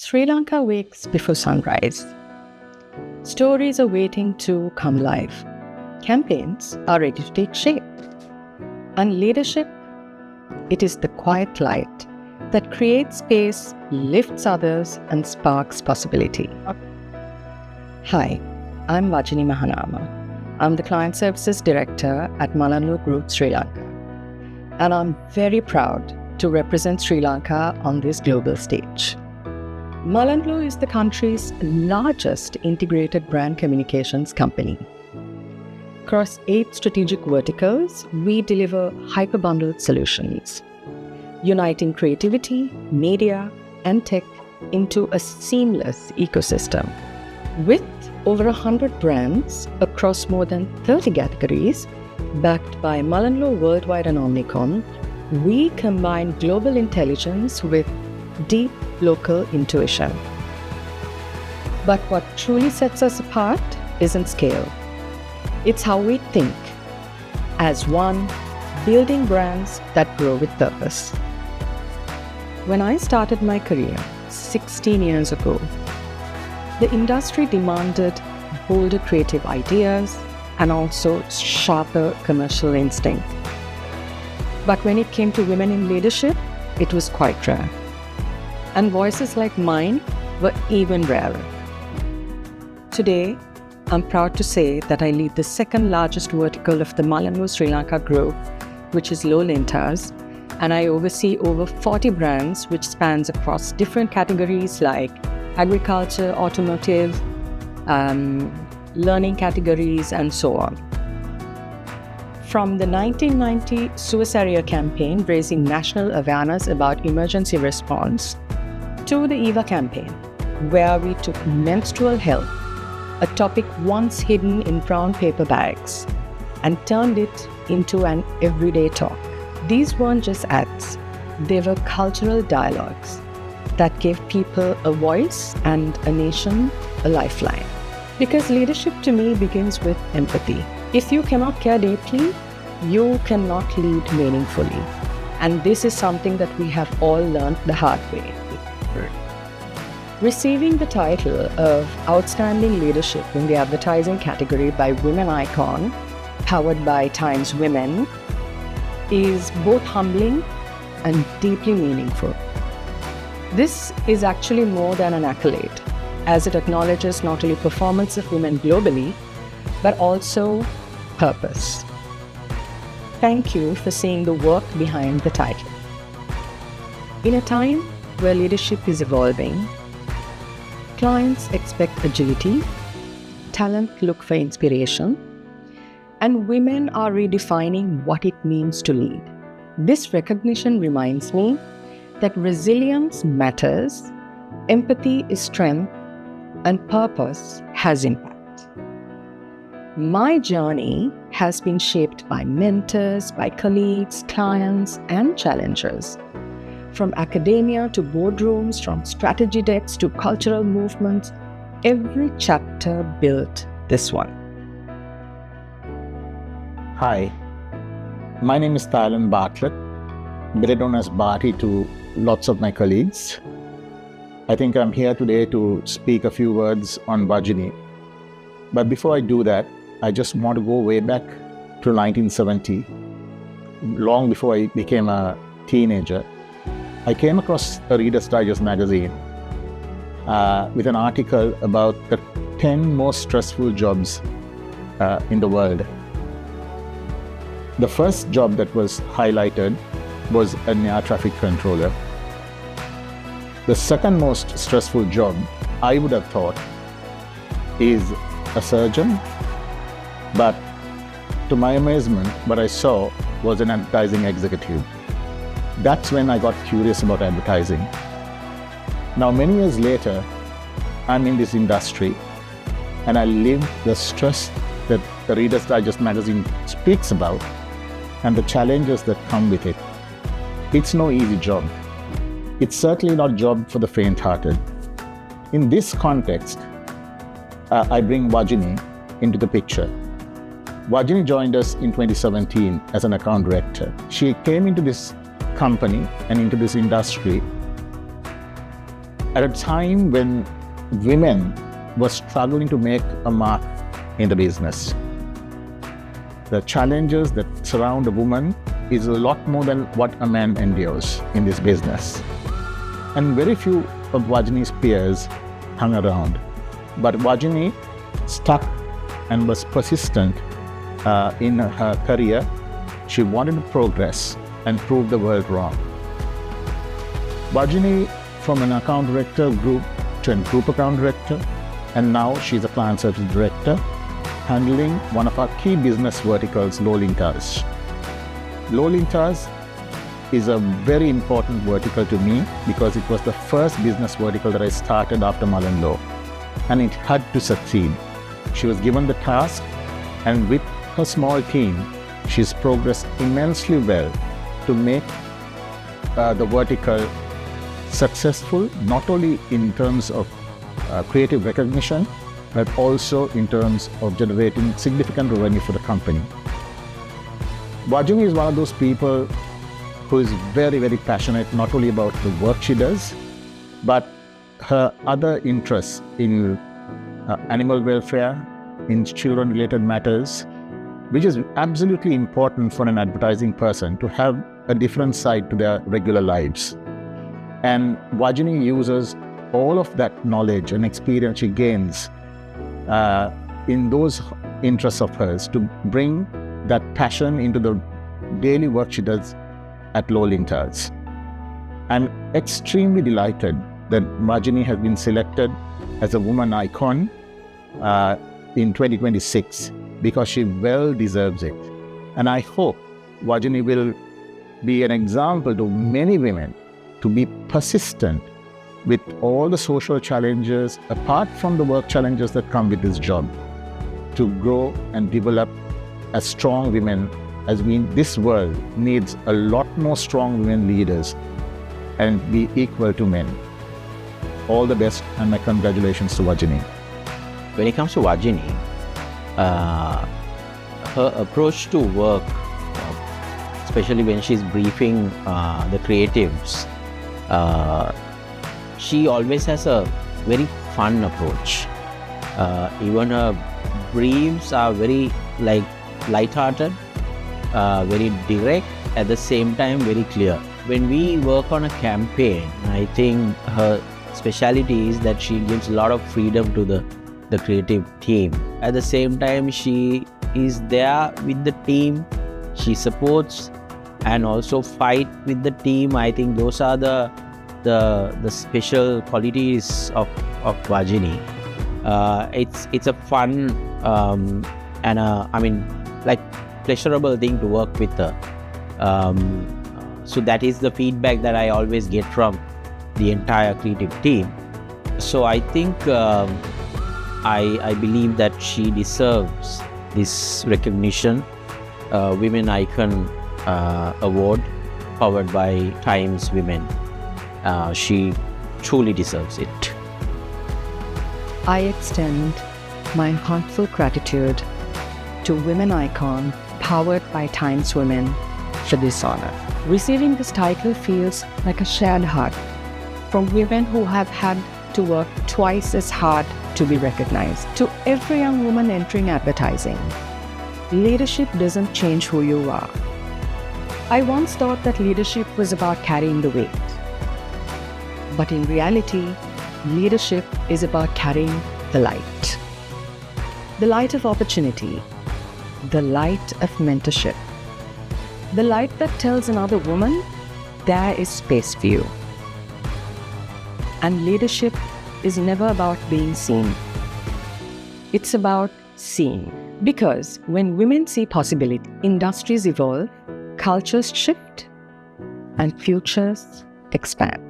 Sri Lanka wakes before sunrise. Stories are waiting to come live. Campaigns are ready to take shape. And leadership, it is the quiet light that creates space, lifts others, and sparks possibility. Hi, I'm Wajinie Mahanama. I'm the Client Services Director at MullenLowe Group Sri Lanka. And I'm very proud to represent Sri Lanka on this global stage. MullenLowe is the country's largest integrated brand communications company. Across 8 strategic verticals, we deliver hyper-bundled solutions, uniting creativity, media, and tech into a seamless ecosystem. With over 100 brands across more than 30 categories, backed by MullenLowe Worldwide and Omnicom, we combine global intelligence with deep local intuition. But what truly sets us apart isn't scale. It's how we think, as one, building brands that grow with purpose. When I started my career 16 years ago, the industry demanded bolder creative ideas and also sharper commercial instinct. But when it came to women in leadership, it was quite rare. And voices like mine were even rarer. Today, I'm proud to say that I lead the second largest vertical of the MullenLowe Sri Lanka Group, which is Low Lintas, and I oversee over 40 brands which spans across different categories like agriculture, automotive, learning categories, and so on. From the 1990 Suez Area campaign raising national awareness about emergency response, to the EVA campaign, where we took menstrual health, a topic once hidden in brown paper bags, and turned it into an everyday talk. These weren't just ads, they were cultural dialogues that gave people a voice and a nation a lifeline. Because leadership to me begins with empathy. If you cannot care deeply, you cannot lead meaningfully. And this is something that we have all learned the hard way. Receiving the title of Outstanding Leadership in the Advertising category by Women Icon, powered by Times Women, is both humbling and deeply meaningful. This is actually more than an accolade, as it acknowledges not only performance of women globally, but also purpose. Thank you for seeing the work behind the title. In a time where leadership is evolving, clients expect agility, talent look for inspiration, and women are redefining what it means to lead. This recognition reminds me that resilience matters, empathy is strength, and purpose has impact. My journey has been shaped by mentors, by colleagues, clients, and challengers. From academia to boardrooms, from strategy decks to cultural movements, every chapter built this one. Hi, my name is Thailand Bartlett, better known as Barty to lots of my colleagues. I think I'm here today to speak a few words on Wajinie. But before I do that, I just want to go way back to 1970, long before I became a teenager. I came across a Reader's Digest magazine with an article about the 10 most stressful jobs in the world. The first job that was highlighted was an air traffic controller. The second most stressful job, I would have thought, is a surgeon. But to my amazement, what I saw was an advertising executive. That's when I got curious about advertising. Now, many years later, I'm in this industry and I live the stress that the Reader's Digest magazine speaks about and the challenges that come with it. It's no easy job. It's certainly not a job for the faint-hearted. In this context, I bring Wajinie into the picture. Wajinie joined us in 2017 as an account director. She came into this company and into this industry at a time when women were struggling to make a mark in the business. The challenges that surround a woman is a lot more than what a man endures in this business. And very few of Wajinie's peers hung around. But Wajinie stuck and was persistent in her career. She wanted to progress and prove the world wrong. Wajinie, from an account director, grew to a group account director, and now she's a client service director, handling one of our key business verticals, Lanka. Lanka is a very important vertical to me because it was the first business vertical that I started after MullenLowe, and it had to succeed. She was given the task, and with her small team, she's progressed immensely well to make the vertical successful, not only in terms of creative recognition, but also in terms of generating significant revenue for the company. Wajinie is one of those people who is very, very passionate not only about the work she does, but her other interests in animal welfare, in children-related matters, which is absolutely important for an advertising person to have a different side to their regular lives. And Wajinie uses all of that knowledge and experience she gains in those interests of hers to bring that passion into the daily work she does at Lanka. I'm extremely delighted that Wajinie has been selected as a woman icon in 2026 because she well deserves it. And I hope Wajinie will be an example to many women to be persistent with all the social challenges, apart from the work challenges that come with this job, to grow and develop as strong women, as this world needs a lot more strong women leaders and be equal to men. All the best, and my congratulations to Wajinie. When it comes to Wajinie, her approach to work, especially when she's briefing the creatives, she always has a very fun approach. Even her briefs are very light-hearted, very direct, at the same time very clear. When we work on a campaign, I think her speciality is that she gives a lot of freedom to the creative team. At the same time, she is there with the team, she supports and also fight with the team. I think those are the special qualities of Wajinie. It's a fun and pleasurable thing to work with her. So that is the feedback that I always get from the entire creative team. So I think I believe that she deserves this recognition, Women Icon Award powered by Times Women. She truly deserves it. I extend my heartfelt gratitude to Women Icon powered by Times Women for this honor. Receiving this title feels like a shared heart from women who have had to work twice as hard to be recognized. To every young woman entering advertising, leadership doesn't change who you are. I once thought that leadership was about carrying the weight. But in reality, leadership is about carrying the light. The light of opportunity, the light of mentorship, the light that tells another woman there is space for you. And leadership is never about being seen. It's about seeing. Because when women see possibility, industries evolve, cultures shift, and futures expand.